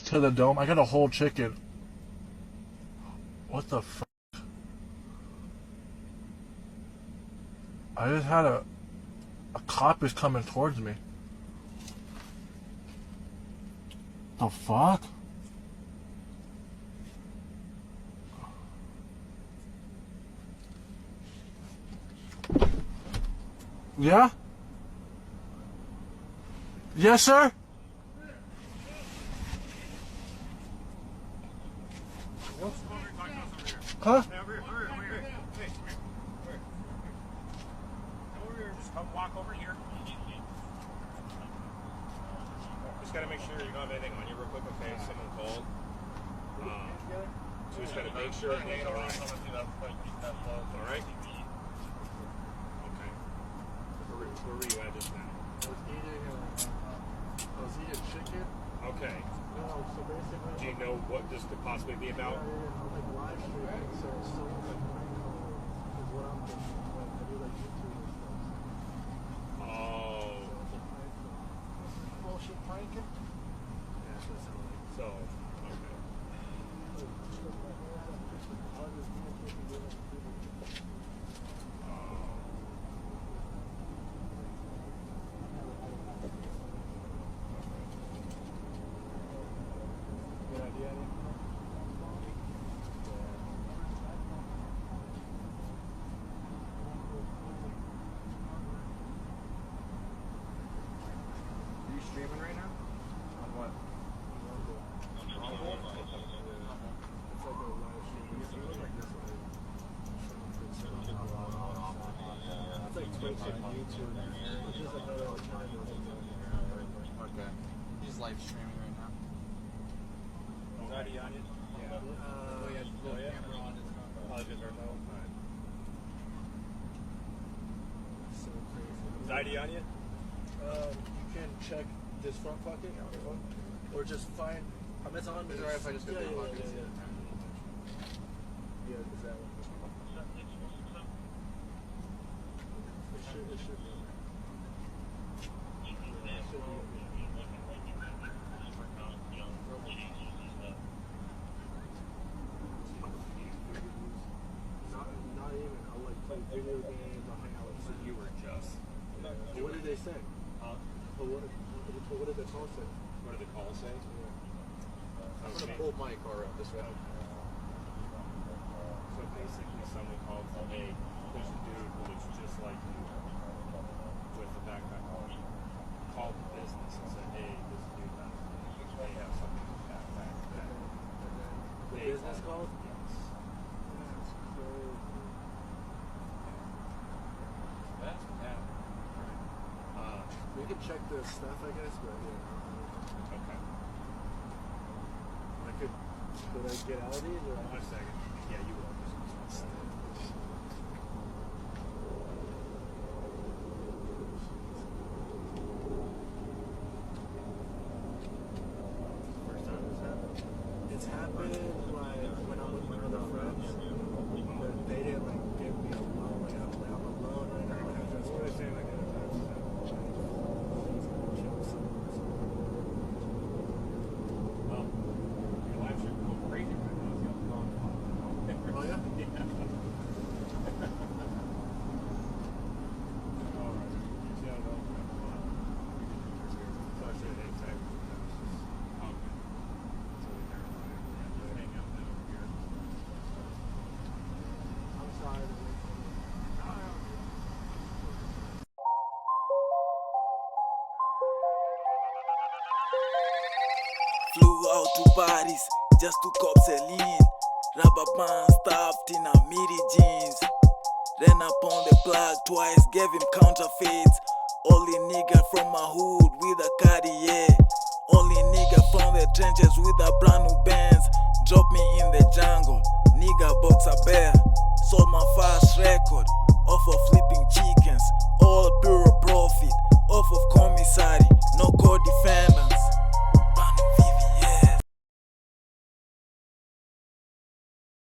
to the dome. I got a whole chicken. What the fuck? I just had a cop is coming towards me. The fuck? Yeah? Yes, sir? Huh? Just come walk over here. Just gotta make sure you don't have anything on you real quick, okay? Someone called. So we just gotta make sure everything's alright. Alright? Okay. Where were you at just now? I was eating chicken. Okay. No, so basically. Do you know what this could possibly be about? Like live streaming, so it's still like is what I'm thinking. Like I do like YouTube and stuff. Oh. Bullshit pranking? Yeah, that's what it sounds like. So, okay. Good idea. Are you streaming right now? On what? It's like Twitch and YouTube. It's just another alternative. Okay. He's live streaming right now. Is that on it? Yeah. Oh, yeah, the little camera on his phone. Oh, just our phone? Alright. So crazy. Is ID on you? You can check this front pocket or just find. It's on. Is it alright if I just go through the pockets? Yeah, is that one? It should be. Not even. I'll like play video games. I'll hang out with So you were just. What did they say? What did the call say? What did the call say? I'm gonna pull my car up this way. So basically, someone called and said, "Hey, there's a dude who looks just like you with the backpack on." Called the business and said, "Hey, this dude, they have something in the backpack." The business called? Yes. That's crazy. That's what happened. We can check the stuff, I guess, but yeah. Okay. Could I get out of these? Or 1 second. Yeah, you will. Just 1 second. First time this happened? It's happened like when I'm with my other friends, but they didn't like give me a loan. Like I'm alone right now. I have What are they saying? Like, well, your live stream will go crazy right now. It's going on. Oh yeah? Yeah. Alright. Yeah, no. So I said, hey, tech. Okay. So we verify it. Just hang out now over here. I'm sorry. Flew out to Paris just to cop Celine. Rubber band stuffed in a midi jeans. Ran up on the plug twice, gave him counterfeits. Only nigga from my hood with a Cartier. Only nigga from the trenches with a brand new Benz. Drop me in the jungle, nigga box a bear. Sold my fast